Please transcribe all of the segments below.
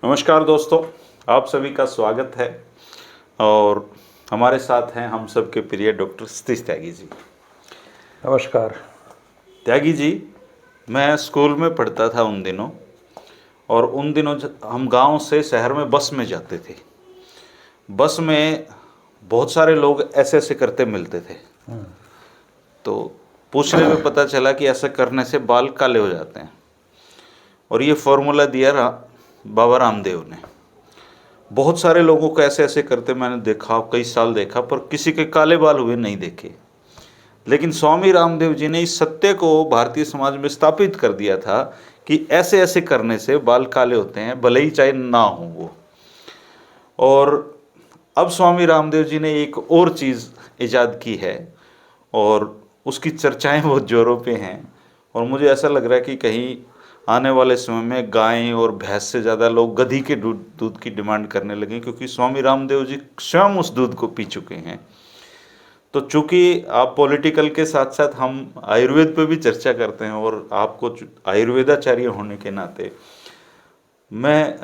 नमस्कार दोस्तों, आप सभी का स्वागत है। और हमारे साथ हैं हम सबके प्रिय डॉक्टर सतीश त्यागी जी। नमस्कार। त्यागी जी, मैं स्कूल में पढ़ता था उन दिनों, और उन दिनों हम गांव से शहर में बस में जाते थे। बस में बहुत सारे लोग ऐसे ऐसे करते मिलते थे, तो पूछने में पता चला कि ऐसा करने से बाल काले हो जाते हैं। और ये फॉर्मूला दिया बाबा रामदेव ने। बहुत सारे लोगों को ऐसे ऐसे करते मैंने देखा, कई साल देखा, पर किसी के काले बाल हुए नहीं देखे। लेकिन स्वामी रामदेव जी ने इस सत्य को भारतीय समाज में स्थापित कर दिया था कि ऐसे ऐसे करने से बाल काले होते हैं, भले ही चाहे ना हो वो। और अब स्वामी रामदेव जी ने एक और चीज़ ईजाद की है, और उसकी चर्चाएं बहुत जोरों पे हैं। और मुझे ऐसा लग रहा है कि कहीं आने वाले समय में गाय और भैंस से ज़्यादा लोग गधी के दूध की डिमांड करने लगे, क्योंकि स्वामी रामदेव जी स्वयं उस दूध को पी चुके हैं। तो चूंकि आप पॉलिटिकल के साथ साथ हम आयुर्वेद पे भी चर्चा करते हैं, और आपको आयुर्वेदाचार्य होने के नाते मैं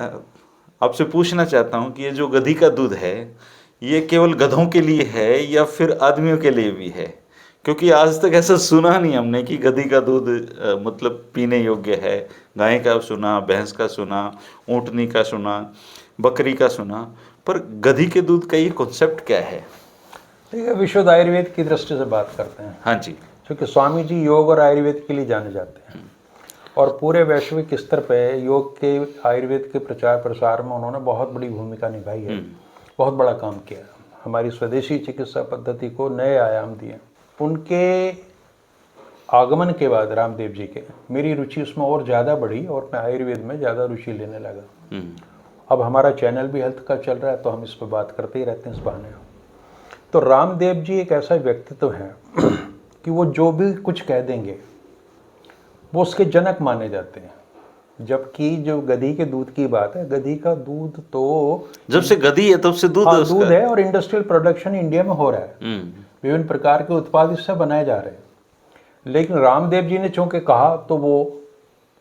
आपसे पूछना चाहता हूं कि ये जो गधी का दूध है, ये केवल गधों के लिए है या फिर आदमियों के लिए भी है? क्योंकि आज तक ऐसा सुना नहीं हमने कि गधी का दूध मतलब पीने योग्य है। गाय का सुना, भैंस का सुना, ऊँटनी का सुना, बकरी का सुना, पर गधी के दूध का ये कॉन्सेप्ट क्या है? ठीक है, विशुद्ध आयुर्वेद की दृष्टि से बात करते हैं। हाँ जी। क्योंकि स्वामी जी योग और आयुर्वेद के लिए जाने जाते हैं, और पूरे वैश्विक स्तर पे योग के आयुर्वेद के प्रचार प्रसार में उन्होंने बहुत बड़ी भूमिका निभाई है, बहुत बड़ा काम किया है। हमारी स्वदेशी चिकित्सा पद्धति को नए आयाम दिए। उनके आगमन के बाद रामदेव जी के मेरी रुचि उसमें और ज़्यादा बढ़ी, और मैं आयुर्वेद में ज़्यादा रुचि लेने लगा। अब हमारा चैनल भी हेल्थ का चल रहा है, तो हम इस पर बात करते ही रहते हैं इस बहाने। तो रामदेव जी एक ऐसा व्यक्तित्व है कि वो जो भी कुछ कह देंगे वो उसके जनक माने जाते हैं। जबकि जो गधी के दूध की बात है, गधी का दूध तो जब से गधी है तब से दूध है उसका। दूध है, और इंडस्ट्रियल प्रोडक्शन इंडिया में हो रहा है। विभिन्न प्रकार के उत्पाद इससे बनाए जा रहे हैं। लेकिन रामदेव जी ने चूंकि कहा तो वो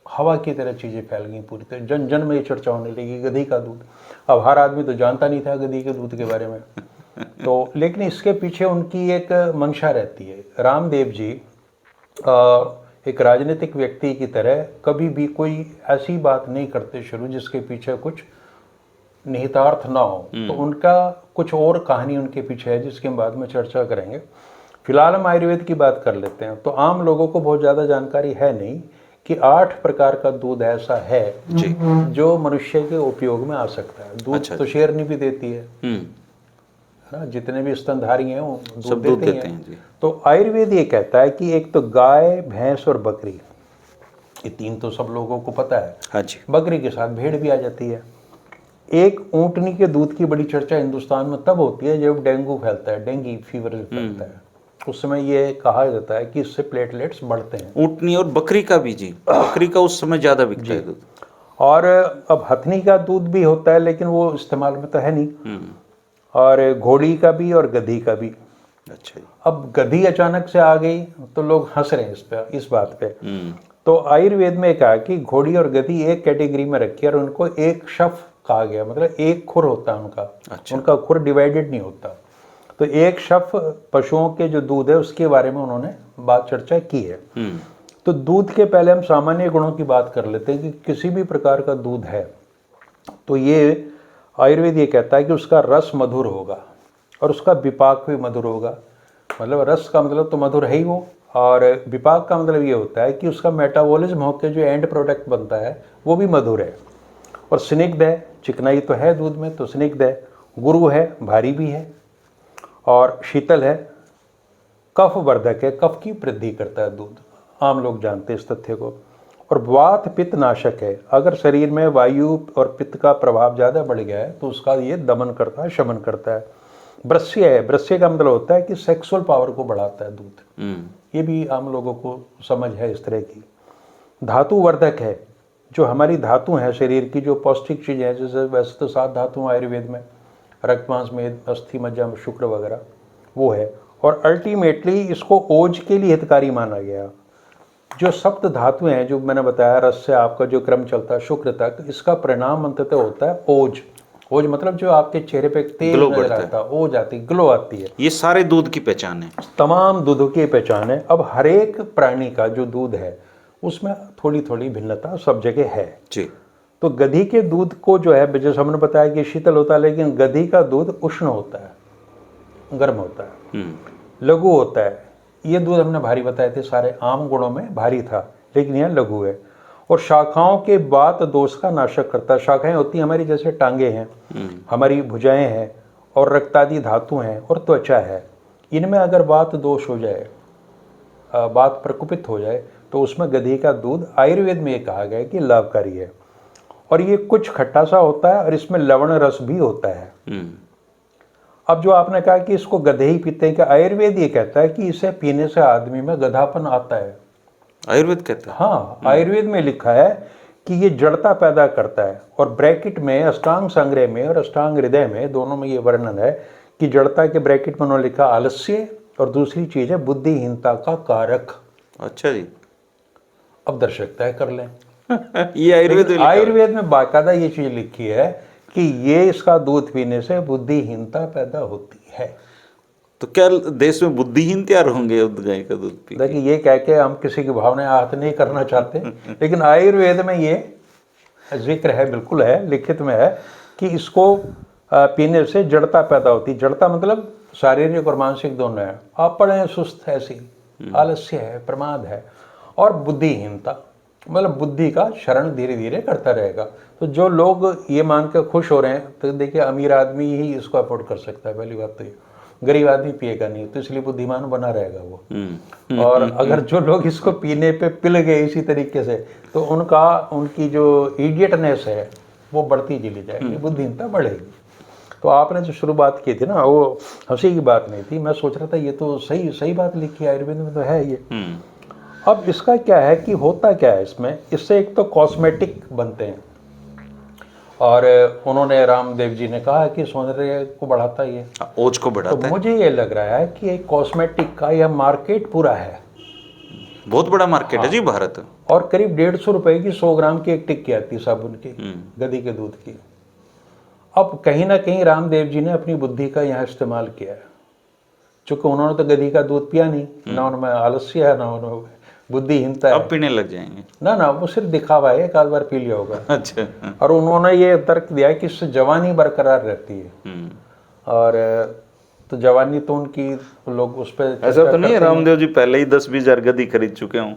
हवा की तरह चीज़ें फैल गई पूरी तरह, जन जन में ये चर्चा होने लगी गधी का दूध। अब हर आदमी तो जानता नहीं था गधी के दूध के बारे में। तो लेकिन इसके पीछे उनकी एक मंशा रहती है। रामदेव जी एक राजनीतिक व्यक्ति की तरह कभी भी कोई ऐसी बात नहीं करते शुरू जिसके पीछे कुछ निहितार्थ ना हो। तो उनका कुछ और कहानी उनके पीछे है, जिसके हम बाद में चर्चा करेंगे। फिलहाल हम आयुर्वेद की बात कर लेते हैं। तो आम लोगों को बहुत ज़्यादा जानकारी है नहीं कि 8 प्रकार का दूध ऐसा है जी। जो मनुष्य के उपयोग में आ सकता है। दूध अच्छा, तो शेरनी भी देती है ना, जितने भी स्तनधारी हैं वो सब दूध देते हैं जी। तो आयुर्वेद ये कहता है कि एक तो गाय, भैंस और बकरी, ये 3 तो सब लोगों को पता है। हाँ जी। बकरी के साथ भेड़ भी आ जाती है। एक ऊँटनी के दूध की बड़ी चर्चा हिंदुस्तान में तब होती है जब डेंगू फैलता है, डेंगू फीवर फैलता है। उस समय ये कहा जाता है कि इससे प्लेटलेट्स बढ़ते हैं। ऊँटनी और बकरी का भी जी, बकरी का उस समय ज़्यादा बिकता है दूध। और अब हथनी का दूध भी होता है, लेकिन वो इस्तेमाल में तो है नहीं। और घोड़ी का भी और गधी का भी। अच्छा जी। अब गधी अचानक से आ गई तो लोग हंस रहे हैं इस बात पे। तो आयुर्वेद में कहा कि घोड़ी और गधी एक कैटेगरी में रखी, और उनको एक शफ कहा गया, मतलब एक खुर होता है उनका। अच्छा। उनका खुर डिवाइडेड नहीं होता। तो एक शफ पशुओं के जो दूध है उसके बारे में उन्होंने बात चर्चा की है। तो दूध के पहले हम सामान्य गुणों की बात कर लेते हैं कि किसी भी प्रकार का दूध है तो ये आयुर्वेद ये कहता है कि उसका रस मधुर होगा और उसका विपाक भी मधुर होगा। मतलब रस का मतलब तो मधुर है ही वो, और विपाक का मतलब ये होता है कि उसका मेटाबॉलिज्म होकर जो एंड प्रोडक्ट बनता है वो भी मधुर है। और स्निग्ध है, चिकनाई तो है दूध में, तो स्निग्ध है। गुरु है, भारी भी है, और शीतल है। कफ वर्धक है, कफ की वृद्धि करता है दूध, आम लोग जानते हैं इस तथ्य को। और वात पित्त नाशक है, अगर शरीर में वायु और पित्त का प्रभाव ज़्यादा बढ़ गया है तो उसका ये दमन करता है, शमन करता है। ब्रस्य है, ब्रस्य का मतलब होता है कि सेक्सुअल पावर को बढ़ाता है दूध। ये भी आम लोगों को समझ है इस तरह की। धातु वर्धक है, जो हमारी धातु है शरीर की, जो पौष्टिक चीज़ें हैं, जैसे वैसे तो 7 धातु आयुर्वेद में, रक्त, मांस, मेद, अस्थि, मज्जा, शुक्र वगैरह, वो है। और अल्टीमेटली इसको ओज के लिए हितकारी माना गया। जो सप्त धातुएं हैं, जो मैंने बताया, रस से आपका जो क्रम चलता है शुक्र तक, इसका परिणाम अंततः होता है ओज। ओज मतलब जो आपके चेहरे पे तेज ग्लो नजर बढ़ता है। आता है, ओज आती, ग्लो आती है। ये सारे दूध की पहचान है। तमाम दूधों की पहचान है। अब हर एक प्राणी का जो दूध है उसमें थोड़ी थोड़ी भिन्नता सब जगह है। जी। तो गधी के दूध को जो है, जैसे हमने बताया कि शीतल होता है, लेकिन गधी का दूध उष्ण होता है, गर्म होता है, लघु होता है। ये दूध हमने भारी बताए थे, सारे आम गुणों में भारी था, लेकिन यह लघु है। और शाखाओं के बात दोष का नाशक करता है। शाखाएं होती हैं हमारी, जैसे टांगे हैं, हमारी भुजाएं हैं, और रक्तादि धातु हैं, और त्वचा है। इनमें अगर बात दोष हो जाए, बात प्रकुपित हो जाए, तो उसमें गधी का दूध आयुर्वेद में ये कहा गया है कि लाभकारी है। और ये कुछ खट्टा सा होता है, और इसमें लवण रस भी होता है। अब जो आपने कहा कि इसको गधे ही पीते हैं, कि आयुर्वेद ये कहता है कि इसे पीने से आदमी में गधापन आता है। आयुर्वेद कहता है? हाँ, आयुर्वेद में लिखा है कि ये जड़ता पैदा करता है। और ब्रैकेट में अष्टांग संग्रह में और अष्टांग हृदय में, दोनों में ये वर्णन है कि जड़ता के ब्रैकेट में उन्होंने लिखा आलस्य, और दूसरी चीज है बुद्धिहीनता का कारक। अच्छा जी। अब दर्शक तय कर लें। ये आयुर्वेद में लिखा है। आयुर्वेद में बाकायदा ये चीज लिखी है कि ये इसका दूध पीने से बुद्धिहीनता पैदा होती है। तो क्या देश में बुद्धिहीन तैयार होंगे गाय का दूध पी? देखिए, ये कह के हम किसी की भावनाएं आहत नहीं करना चाहते, लेकिन आयुर्वेद में ये जिक्र है, बिल्कुल है, लिखित में है कि इसको पीने से जड़ता पैदा होती है। जड़ता मतलब शारीरिक और मानसिक दोनों है। आप पड़े सुस्त है, ऐसी आलस्य है, प्रमाद है, और बुद्धिहीनता मतलब बुद्धि का शरण धीरे धीरे करता रहेगा। तो जो लोग ये मान के खुश हो रहे हैं, तो देखिए अमीर आदमी ही इसको अफोर्ड कर सकता है, पहली बात तो ये। गरीब आदमी पिएगा नहीं, तो इसलिए बुद्धिमान बना रहेगा वो। और अगर जो लोग इसको पीने पे पिल गए इसी तरीके से, तो उनकी जो इडियटनेस है वो बढ़ती चली जाएगी, बुद्धिहीनता बढ़ेगी। तो आपने जो शुरुआत की थी ना, वो हंसी की बात नहीं थी। मैं सोच रहा था ये तो सही बात लिखी है, आयुर्वेद में तो है ये। अब इसका क्या है कि होता क्या है इसमें, इससे एक तो कॉस्मेटिक बनते हैं, और उन्होंने रामदेव जी ने कहा कि सौंदर्य को बढ़ाता है ये, ओज को बढ़ाता तो है। मुझे ये लग रहा है कि एक कॉस्मेटिक का यह मार्केट पूरा है। बहुत बड़ा मार्केट है जी भारत। और करीब 150 रुपए की 100 ग्राम की एक टिक्की आती है साबुन की, गधी के दूध की। अब कहीं ना कहीं रामदेव जी ने अपनी बुद्धि का यहाँ इस्तेमाल किया है, चूंकि उन्होंने तो गधी का दूध पिया नहीं, ना उनमें आलस्य है, ना उन्होंने बुद्धिहीनता है। अब पीने लग जाएंगे। ना, वो सिर्फ दिखावा है, एक आध बार पी लिया होगा। अच्छा। और उन्होंने ये तर्क दिया कि इससे जवानी बरकरार रहती है। और तो जवानी तो उनकी लोग उस पर ऐसा तो नहीं है रामदेव जी पहले ही 10-20 हजार गधी खरीद चुके हों?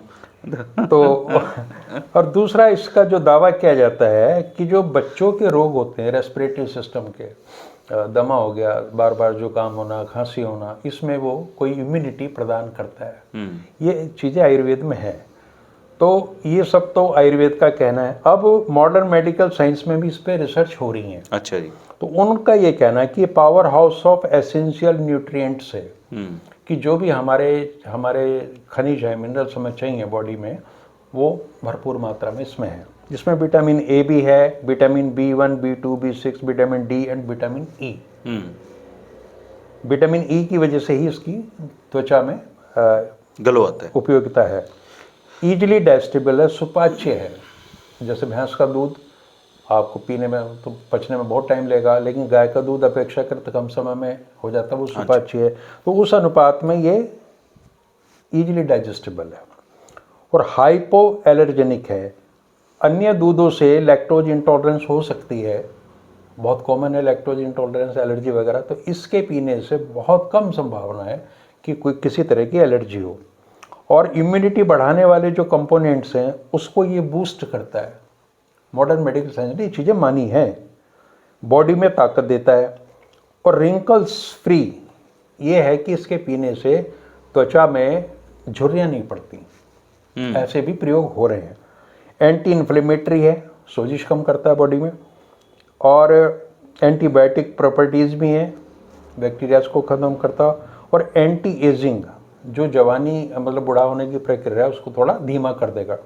तो और दूसरा इसका जो दावा किया जाता है कि जो बच्चों के रोग होते हैं रेस्पिरेटरी सिस्टम के, दमा हो गया, बार बार जुकाम होना, खांसी होना, इसमें वो कोई इम्यूनिटी प्रदान करता है। ये चीज़ें आयुर्वेद में है। तो ये सब तो आयुर्वेद का कहना है। अब मॉडर्न मेडिकल साइंस में भी इस पर रिसर्च हो रही है। अच्छा जी। तो उनका ये कहना है कि power house of essential nutrients है, कि जो भी हमारे खनिज है, मिनरल्स हमें चाहिए बॉडी में, वो भरपूर मात्रा में इसमें है। जिसमें विटामिन ए भी है, vitamin B1, B2, B6, vitamin D and vitamin E. Vitamin E की वजह से ही इसकी त्वचा में ग्लो आता है, उपयोगिता है। ईजिली डाइजेस्टेबल है, सुपाच्य है। जैसे भैंस का दूध आपको पीने में तो पचने में बहुत टाइम लगेगा, लेकिन गाय का दूध अपेक्षाकृत कम समय में हो जाता है, वो सुपाच्य है। तो उस अनुपात में ये ईजिली डाइजेस्टेबल है और हाइपो एलर्जेनिक है। अन्य दूधों से लैक्टोज इंटॉलरेंस हो सकती है, बहुत कॉमन है लैक्टोज इंटॉलरेंस, एलर्जी वगैरह। तो इसके पीने से बहुत कम संभावना है कि कोई किसी तरह की एलर्जी हो। और इम्यूनिटी बढ़ाने वाले जो कंपोनेंट्स हैं उसको ये बूस्ट करता है। मॉडर्न मेडिकल साइंस ने ये चीज़ें मानी है। बॉडी में ताकत देता है और रिंकल्स फ्री ये है कि इसके पीने से त्वचा में झुर्रियाँ नहीं पड़ती। ऐसे भी प्रयोग हो रहे हैं। एंटी इन्फ्लेमेटरी है, सोजिश कम करता है बॉडी में, और एंटीबायोटिक प्रॉपर्टीज़ भी हैं, बैक्टीरियाज को ख़त्म करता, और एंटी एजिंग जो जवानी मतलब बूढ़ा होने की प्रक्रिया है उसको थोड़ा धीमा कर देगा।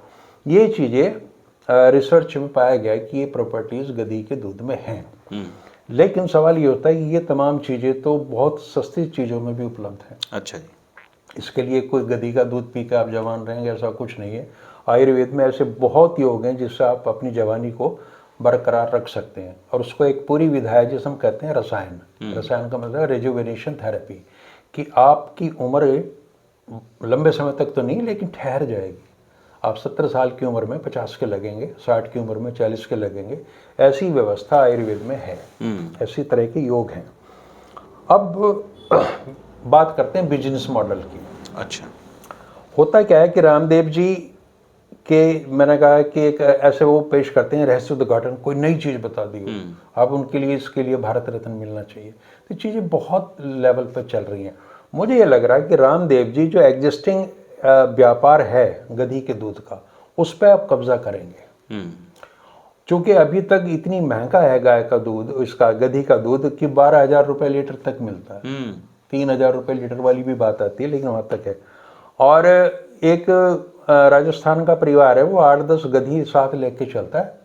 ये चीज़ें रिसर्च में पाया गया कि ये प्रॉपर्टीज़ गधी के दूध में हैं। लेकिन सवाल ये होता है कि ये तमाम चीज़ें तो बहुत सस्ती चीज़ों में भी उपलब्ध हैं। अच्छा जी। इसके लिए कोई गधी का दूध पी के आप जवान रहेंगे ऐसा कुछ नहीं है। आयुर्वेद में ऐसे बहुत योग हैं जिससे आप अपनी जवानी को बरकरार रख सकते हैं, और उसको एक पूरी विधा है जिसे हम कहते हैं रसायन। रसायन का मतलब रेजुवेनेशन थेरेपी, कि आपकी उम्र लंबे समय तक तो नहीं लेकिन ठहर जाएगी। आप 70 साल की उम्र में 50 के लगेंगे, 60 की उम्र में 40 के लगेंगे। ऐसी व्यवस्था आयुर्वेद में है, ऐसी तरह के योग हैं। अब बात करते हैं बिजनेस मॉडल की। अच्छा। होता क्या है कि रामदेव जी के, मैंने कहा कि एक ऐसे वो पेश करते हैं रहस्य उद्घाटन, कोई नई चीज़ बता दी हो अब उनके लिए, इसके लिए भारत रत्न मिलना चाहिए। तो चीज़ें बहुत लेवल पर चल रही हैं। मुझे ये लग रहा है कि रामदेव जी जो एग्जिस्टिंग व्यापार है गधी के दूध का, उस पर आप कब्जा करेंगे। चूँकि अभी तक इतनी महंगा है गाय का दूध, इसका गधी का दूध, कि 12,000 रुपये लीटर तक मिलता है। 3,000 रुपये लीटर वाली भी बात आती है, लेकिन वहाँ तक है। और एक राजस्थान का परिवार है, वो 8-10 गधी साथ लेके चलता है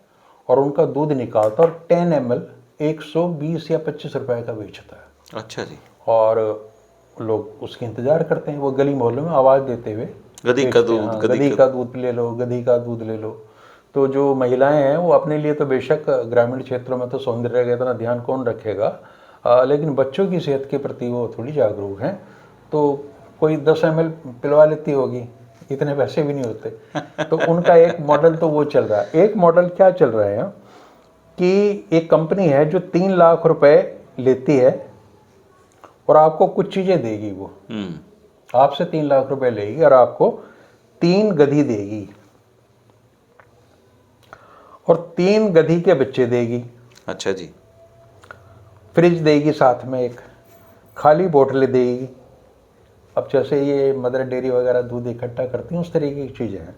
और उनका दूध निकालता है और 10 ml 120 या 25 रुपए का बेचता है। अच्छा जी। और लोग उसके इंतजार करते हैं, वो गली मोहल्ले में आवाज़ देते हुए गधी का दूध, हाँ, गधी का दूध ले लो, गधी का दूध ले लो। तो जो महिलाएं हैं वो अपने लिए तो बेशक, ग्रामीण क्षेत्रों में तो सौंदर्य का इतना ध्यान कौन रखेगा, लेकिन बच्चों की सेहत के प्रति वो थोड़ी जागरूक हैं। तो कोई 10 ml पिलवा लेती होगी, इतने पैसे भी नहीं होते। तो उनका एक मॉडल तो वो चल रहा है। एक मॉडल क्या चल रहा है कि एक कंपनी है जो 3 लाख रुपए लेती है और आपको कुछ चीज़ें देगी। वो आपसे 3 लाख रुपए लेगी और आपको 3 गधी देगी और 3 गधी के बच्चे देगी। अच्छा जी। फ्रिज देगी साथ में, एक खाली बोतलें देगी। अब जैसे ये मदर डेयरी वगैरह दूध इकट्ठा करती हैं, उस तरीके की चीज़ें हैं।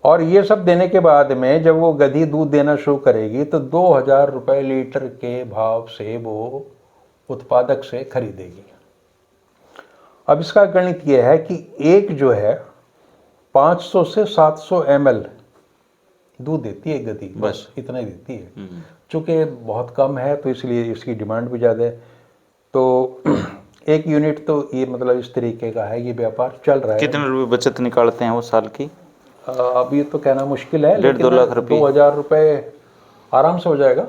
और ये सब देने के बाद में जब वो गधी दूध देना शुरू करेगी तो 2,000 रुपये लीटर के भाव से वो उत्पादक से खरीदेगी। अब इसका गणित ये है कि एक जो है 500 से 700 ml दूध देती है गधी, बस इतना ही देती है। चूँकि बहुत कम है तो इसलिए इसकी डिमांड भी ज़्यादा है। तो एक यूनिट तो ये मतलब इस तरीके का है, ये व्यापार चल रहा है। कितने रुपए बचत निकालते हैं वो साल की? अब ये तो कहना मुश्किल है, 1.5-2 लाख रुपए, 2,000 रुपये आराम से हो जाएगा।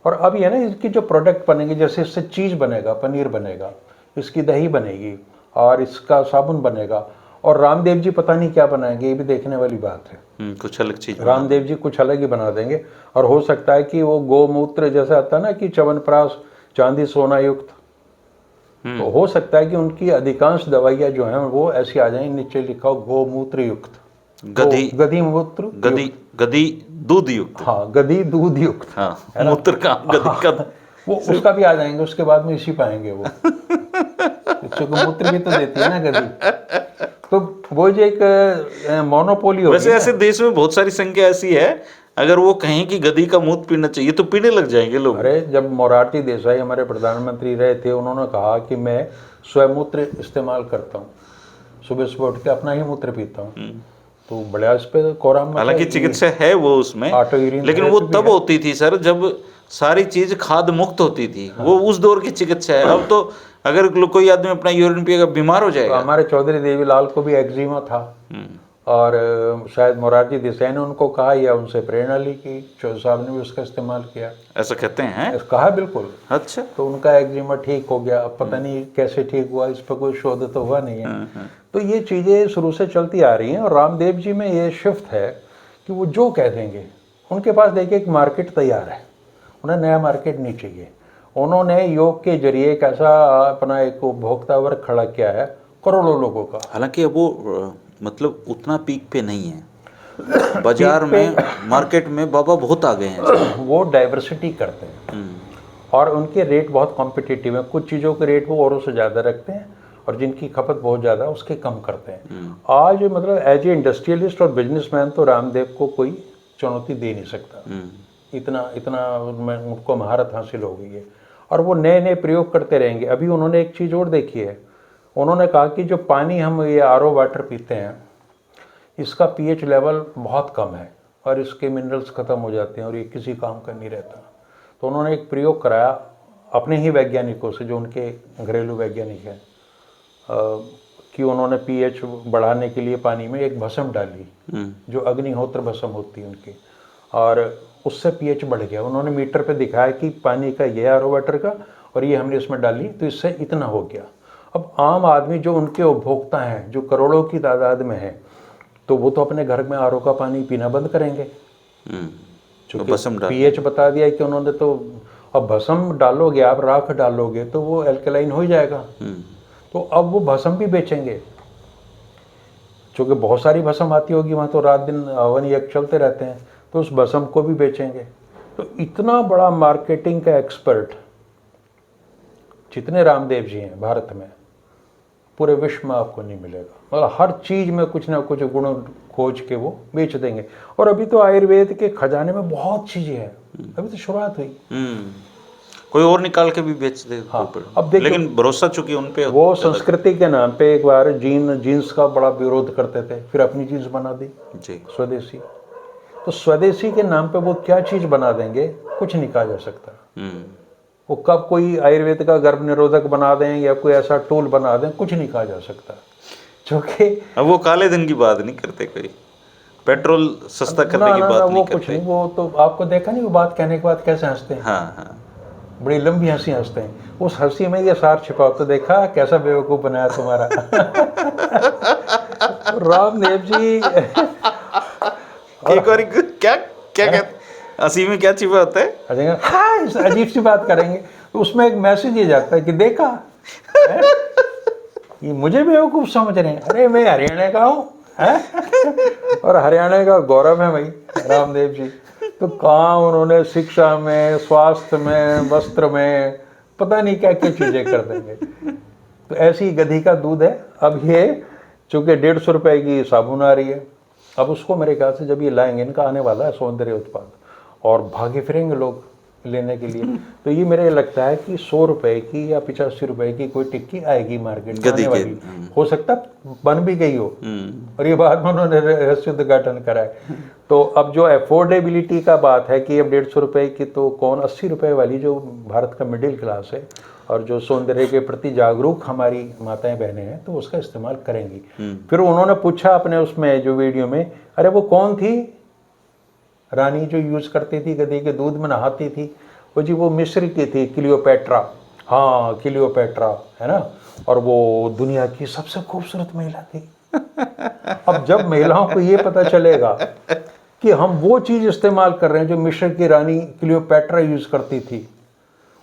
और अब ये ना, इसकी जो प्रोडक्ट बनेंगे, जैसे इससे चीज़ बनेगा, पनीर बनेगा, इसकी दही बनेगी और इसका साबुन बनेगा, और रामदेव जी पता नहीं क्या बनाएंगे, ये भी देखने वाली बात है। कुछ अलग चीज़ रामदेव जी कुछ अलग ही बना देंगे। और हो सकता है कि वो गोमूत्र जैसा आता है ना कि च्यवनप्राश चांदी सोना युक्त, तो हो सकता है कि उनकी अधिकांश दवाइयाँ जो हैं वो ऐसी आ जाएं, नीचे लिखा हो गोमूत्र युक्त, गधी मूत्र, गधी दूध युक्त। हाँ, गधी दूध युक्त। हाँ, मूत्र का, गधी का वो उसका भी आ जाएंगे, उसके बाद में इसी पाएंगे वो। मूत्र भी तो देती है ना गधी। तो वो जो एक मोनोपोली हो, वैसे ऐसे देश में बहुत सारी संख्या ऐसी है, अगर वो कहें कि गधी का मूत्र पीना चाहिए तो पीने लग जाएंगे लोग। अरे जब मोरारजी देसाई हमारे प्रधानमंत्री रहे थे, उन्होंने कहा कि मैं स्वमूत्र इस्तेमाल करता हूँ, सुबह सुबह उठ के अपना ही मूत्र पीता हूँ। तो बड़ा इस पे कोराम, हालांकि चिकित्सा है वो उसमें, लेकिन वो तब होती थी सर जब सारी चीज खाद मुक्त होती थी। हाँ। वो उस दौर की चिकित्सा है। अब तो अगर कोई आदमी अपना यूरिन पिएगा बीमार हो जाएगा। हमारे चौधरी देवीलाल को भी एक्जिमा था और शायद मोरारजी देसाई ने उनको कहा या उनसे प्रेरणा ली कि चौधरी साहब ने भी उसका इस्तेमाल किया, ऐसा कहते हैं। कहा बिल्कुल। अच्छा। तो उनका एक्जिमा ठीक हो गया। अब पता नहीं कैसे ठीक हुआ, इस पर कोई शोध तो हुआ नहीं है। तो ये चीज़ें शुरू से चलती आ रही हैं और रामदेव जी में ये शिफ्ट है कि वो जो कह देंगे, उनके पास देखिए एक मार्केट तैयार है, उन्हें नया मार्केट नहीं चाहिए। उन्होंने योग के जरिए एक ऐसा अपना एक उपभोक्ता वर्ग खड़ा किया है करोड़ों लोगों का। हालांकि अब वो मतलब उतना पीक पे नहीं है, बाजार में, मार्केट में बाबा बहुत आ गए हैं। वो डाइवर्सिटी करते हैं और उनके रेट बहुत कॉम्पिटिटिव हैं। कुछ चीज़ों के रेट वो औरों से ज़्यादा रखते हैं और जिनकी खपत बहुत ज़्यादा उसके कम करते हैं। आज मतलब एज ए इंडस्ट्रियलिस्ट और बिजनेसमैन तो रामदेव को कोई चुनौती दे नहीं सकता, इतना उनमें उनको महारत हासिल हो गई है और वो नए नए प्रयोग करते रहेंगे। अभी उन्होंने एक चीज़ और देखी है, उन्होंने कहा कि जो पानी हम ये आरओ वाटर पीते हैं, इसका पीएच लेवल बहुत कम है और इसके मिनरल्स ख़त्म हो जाते हैं और ये किसी काम का नहीं रहता। तो उन्होंने एक प्रयोग कराया अपने ही वैज्ञानिकों से, जो उनके घरेलू वैज्ञानिक हैं, कि उन्होंने पीएच बढ़ाने के लिए पानी में एक भस्म डाली, जो अग्निहोत्र भस्म होती है उनकी, और उससे पीएच बढ़ गया। उन्होंने मीटर पे दिखाया कि पानी का ये आरओ वाटर का, और ये हमने इसमें डाली तो इससे इतना हो गया। अब आम आदमी जो उनके उपभोक्ता हैं, जो करोड़ों की तादाद में है, तो वो तो अपने घर में आरओ का पानी पीना बंद करेंगे, क्योंकि पीएच बता दिया कि उन्होंने। तो अब भस्म डालोगे आप, राख डालोगे तो वो एल्कलाइन हो ही जाएगा। तो अब वो भस्म भी बेचेंगे, क्योंकि बहुत सारी भस्म आती होगी वहाँ, तो रात दिन हवन यज्ञ चलते रहते हैं, तो उस भस्म को भी बेचेंगे। तो इतना बड़ा मार्केटिंग का एक्सपर्ट जितने रामदेव जी हैं भारत में, पूरे विश्व में आपको नहीं मिलेगा। मतलब हर चीज़ में कुछ ना कुछ गुण खोज के वो बेच देंगे। और अभी तो आयुर्वेद के खजाने में बहुत चीज़ें हैं, अभी तो शुरुआत हुई। कोई और निकाल के भी बेच दे। हाँ, अब देखिए, लेकिन भरोसा चूंकि उन पे, वो संस्कृति के नाम पे एक बार जीन्स का बड़ा विरोध करते थे, फिर अपनी जीन्स बना दी जी, स्वदेशी। तो स्वदेशी के नाम पे वो क्या चीज़ बना देंगे, कुछ नहीं कहा जा सकता। वो कब कोई आयुर्वेद का गर्भ निरोधक बना दें या कोई ऐसा टूल बना दें, कुछ नहीं कहा जा सकता। क्योंकि अब वो काले धन की बात नहीं करते, कोई पेट्रोल सस्ता करने की बात नहीं करते। कुछ नहीं, वो तो आपको देखा नहीं, वो बात कहने के बाद कैसे हंसते हैं। हाँ, बड़ी लंबी हंसी हंसते हैं। उस हंसी में ये सार छिपा, तो देखा कैसा बेवकूफ बनाया तुम्हारा। रामदेव जी एक बार क्या क्या कहते, हंसी में क्या छिपा होता है? हाँ, अजीब सी बात करेंगे तो उसमें एक मैसेज ये जाता है कि देखा ये मुझे बेवकूफ समझ रहे हैं, अरे मैं हरियाणा का हूँ, और हरियाणा का गौरव है भाई रामदेव जी। तो कहाँ उन्होंने शिक्षा में, स्वास्थ्य में, वस्त्र में, पता नहीं क्या क्या चीजें कर देंगे। तो ऐसी गधी का दूध है। अब ये चूंकि 150 रुपए की साबुन आ रही है, अब उसको मेरे ख्याल से जब ये लाएंगे, इनका आने वाला है सौंदर्य उत्पाद, और भागे फिरेंगे लोग लेने के लिए। तो ये मेरे लगता है कि 100 रुपए की या 85 रुपए की कोई टिक्की आएगी मार्केट में आने वाली। हो सकता बन भी गई हो, और ये बात में उन्होंने रहस्य उद्घाटन करा है। तो अब जो अफोर्डेबिलिटी का बात है कि अब 150 रुपए की, तो कौन 80 रुपए वाली, जो भारत का मिडिल क्लास है और जो सौंदर्य के प्रति जागरूक हमारी माताएं बहनें हैं, तो उसका इस्तेमाल करेंगी। फिर उन्होंने पूछा अपने उसमें जो वीडियो में, अरे वो कौन थी रानी जो यूज करती थी, गधी के दूध में नहाती थी? वो जी वो मिस्र की थी, क्लियोपेट्रा। हाँ, क्लियोपेट्रा है ना, और वो दुनिया की सबसे खूबसूरत महिला थी। अब जब महिलाओं को ये पता चलेगा कि हम वो चीज इस्तेमाल कर रहे हैं जो मिस्र की रानी क्लियोपेट्रा यूज करती थी,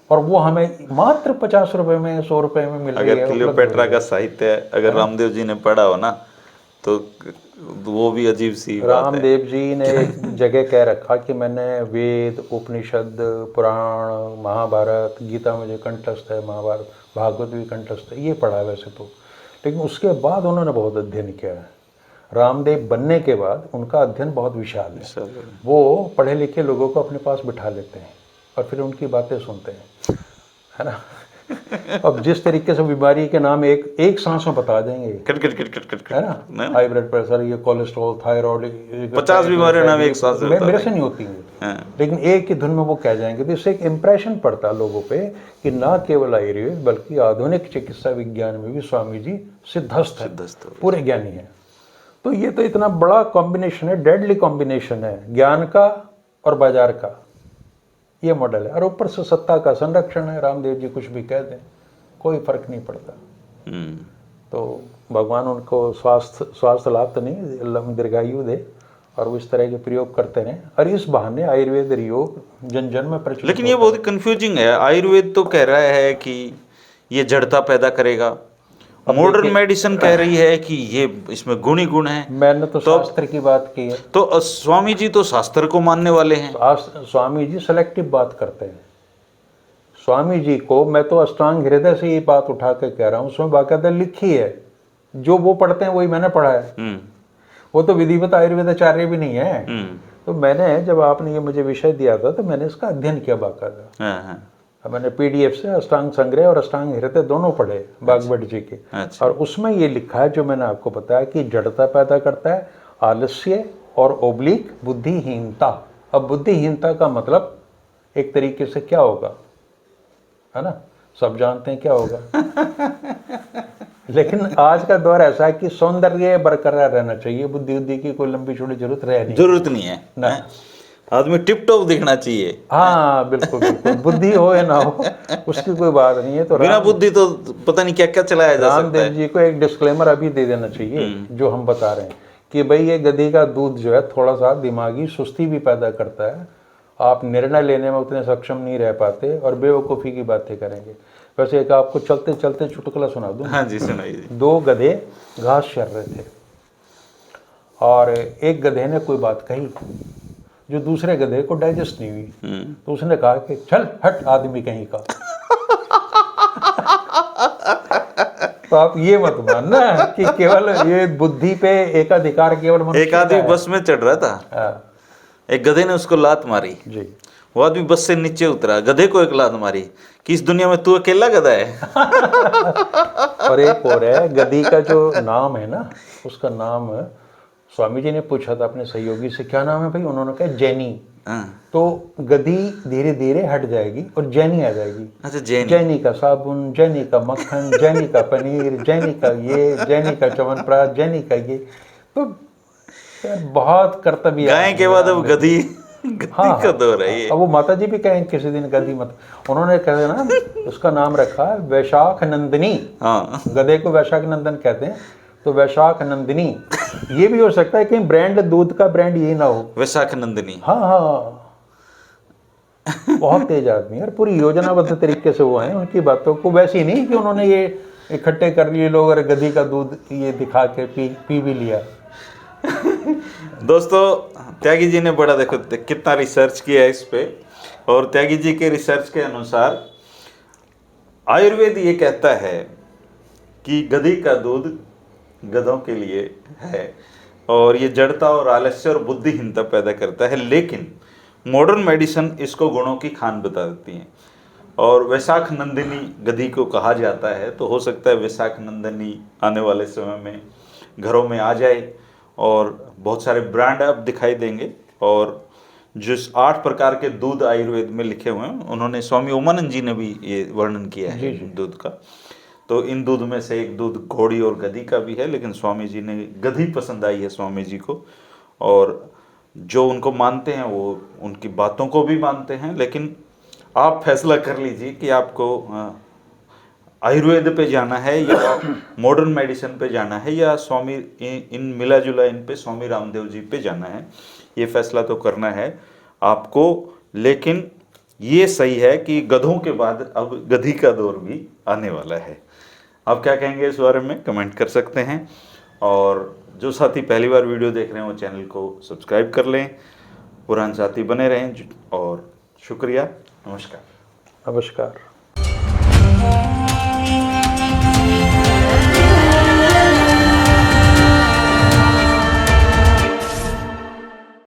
और वो हमें मात्र 50 रुपए में, 100 रुपए में मिल रही है। अगर क्लियोपेट्रा का साहित्य अगर रामदेव जी ने पढ़ा हो ना, तो वो भी अजीब सी बात है। रामदेव जी ने एक जगह कह रखा कि मैंने वेद, उपनिषद, पुराण, महाभारत, गीता मुझे कंठस्थ है, महाभारत, भागवत भी कंठस्थ है, ये पढ़ा है वैसे तो, लेकिन उसके बाद उन्होंने बहुत अध्ययन किया है। रामदेव बनने के बाद उनका अध्ययन बहुत विशाल है। वो पढ़े लिखे लोगों को अपने पास बिठा लेते हैं और फिर उनकी बातें सुनते हैं, है ना। अब जिस तरीके से बीमारी के नाम एक सांस में बता देंगे, है ना, हाई ब्लड प्रेशर, ये कोलेस्ट्रॉल, थायराइड, 50 बीमारियों नाम एक सांस में मेरे से नहीं होती है, लेकिन एक ही धुन में वो कह जाएंगे। तो इससे एक इम्प्रेशन पड़ता है लोगों पे कि ना केवल आयुर्वेद बल्कि आधुनिक चिकित्सा विज्ञान में भी स्वामी जी सिद्धस्थ है, पूरे ज्ञानी है। तो ये तो इतना बड़ा कॉम्बिनेशन है, डेडली कॉम्बिनेशन है, ज्ञान का और बाजार का ये मॉडल है, और ऊपर से सत्ता का संरक्षण है। रामदेव जी कुछ भी कह दें, कोई फर्क नहीं पड़ता। तो भगवान उनको स्वास्थ्य लाभ तो नहीं, दीर्घायु दे, और वो इस तरह के प्रयोग करते रहे, और इस बहाने आयुर्वेद योग जन जन में प्रचलित। लेकिन ये बहुत कंफ्यूजिंग है, आयुर्वेद तो कह रहा है कि ये जड़ता पैदा करेगा, मॉडर्न मेडिसिन कह रही है कि ये इसमें गुण ही गुण है। मैंने तो शास्त्र की बात की है, तो स्वामी जी तो शास्त्र को मानने वाले हैं। स्वामी जी सेलेक्टिव बात करते हैं। स्वामी जी को मैं तो अष्टांग हृदय से ये बात उठा के कह रहा हूँ, उसमें बाकायदा लिखी है, जो वो पढ़ते हैं वही मैंने पढ़ा है। वो तो विधिवत आयुर्वेदाचार्य भी नहीं है। तो मैंने, जब आपने ये मुझे विषय दिया था, तो मैंने इसका अध्ययन किया बाकायदा। मैंने पीडीएफ से अष्टांग संग्रह और अष्टांग हृदय दोनों पढ़े बागवट जी के। और उसमें ये लिखा है जो मैंने आपको बताया कि जड़ता पैदा करता है, आलस्य और ओब्लिक बुद्धिहीनता। अब बुद्धिहीनता का मतलब एक तरीके से क्या होगा, है ना, सब जानते हैं क्या होगा। लेकिन आज का दौर ऐसा है कि सौंदर्य बरकरार रहना चाहिए, बुद्धि उद्धि की कोई लंबी छोटी जरूरत रह नहीं। जरूरत नहीं है ना। हैं? आदमी टिप टॉप दिखना चाहिए, हाँ बिल्कुल बिल्कुल, बुद्धि हो या ना हो उसकी कोई बात नहीं है। तो बिना बुद्धि तो पता नहीं क्या क्या चलाया जा सकता रामदेव है। जी को एक डिस्क्लेमर अभी दे देना चाहिए जो हम बता रहे हैं कि भाई ये गधी का दूध जो है थोड़ा सा दिमागी सुस्ती भी पैदा करता है, आप निर्णय लेने में उतने सक्षम नहीं रह पाते और बेवकूफ़ी की बातें करेंगे। वैसे एक आपको चलते चलते चुटकुला सुना दूं। हाँ जी सुनाइए जी। दो गधे घास चर रहे थे और एक गधे ने कोई बात कही जो दूसरे गधे को डाइजेस्ट नहीं हुई, तो उसने कहा कि चल हट आदमी कहीं का। तो आप ये मत मानना कि केवल ये बुद्धि पे एकाधिकार केवल मनुष्य एक आदमी का है। बस में चढ़ रहा था, हाँ, एक गधे ने उसको लात मारी, जी। वो आदमी बस से नीचे उतरा, गधे को एक लात मारी कि इस दुनिया में तू अकेला गधा है। और एक और है, गधी का जो नाम है ना, उसका नाम स्वामी जी ने पूछा था अपने सहयोगी से क्या नाम है भाई, उन्होंने कहा जैनी। हाँ, तो गधी धीरे धीरे हट जाएगी और जैनी आ जाएगी। अच्छा जैनी। जैनी का साबुन, जैनी का मक्खन, जैनी का पनीर, जैनी का ये, जैनी का च्यवनप्राश, जैनी का ये। तो यार बहुत कर्तव्य गाय के बाद अब गधी हाँ का दौर है ये। अब वो माता जी भी कहें किसी दिन गधी मत, उन्होंने कहा ना उसका नाम रखा है वैशाख नंदिनी। हाँ गधे को वैशाख नंदन कहते हैं, तो वैशाख नंदिनी ये भी हो सकता है कहीं ब्रांड, दूध का ब्रांड ये ना हो। वैशाख नंदिनी। हाँ हाँ, बहुत तेज आदमी है और पूरी योजनाबद्ध तरीके से वो हैं, उनकी बातों को वैसी नहीं कि उन्होंने ये इकट्ठे कर लिए लोग और गधी का दूध ये दिखा के पी भी लिया। दोस्तों त्यागी जी ने बड़ा देखो कितना रिसर्च किया है इस पे, और त्यागी जी के रिसर्च के अनुसार आयुर्वेद ये कहता है कि गधी का दूध गधों के लिए है और ये जड़ता और आलस्य और बुद्धिहीनता पैदा करता है, लेकिन मॉडर्न मेडिसिन इसको गुणों की खान बता देती है। और वैशाख नंदिनी गधी को कहा जाता है, तो हो सकता है वैशाख नंदिनी आने वाले समय में घरों में आ जाए और बहुत सारे ब्रांड अब दिखाई देंगे। और जिस 8 प्रकार के दूध आयुर्वेद में लिखे हुए हैं, उन्होंने स्वामी ओमानंद जी ने भी ये वर्णन किया है दूध का। तो इन दूध में से एक दूध घोड़ी और गधी का भी है, लेकिन स्वामी जी ने गधी पसंद आई है स्वामी जी को, और जो उनको मानते हैं वो उनकी बातों को भी मानते हैं। लेकिन आप फैसला कर लीजिए कि आपको आयुर्वेद पे जाना है या मॉडर्न मेडिसिन पे जाना है या स्वामी इन मिला जुला इन पे स्वामी रामदेव जी पे जाना है, ये फैसला तो करना है आपको। लेकिन ये सही है कि गधों के बाद अब गधी का दौर भी आने वाला है। आप क्या कहेंगे इस बारे में कमेंट कर सकते हैं, और जो साथी पहली बार वीडियो देख रहे हैं वो चैनल को सब्सक्राइब कर लें, पुराने साथी बने रहें। और शुक्रिया, नमस्कार। नमस्कार।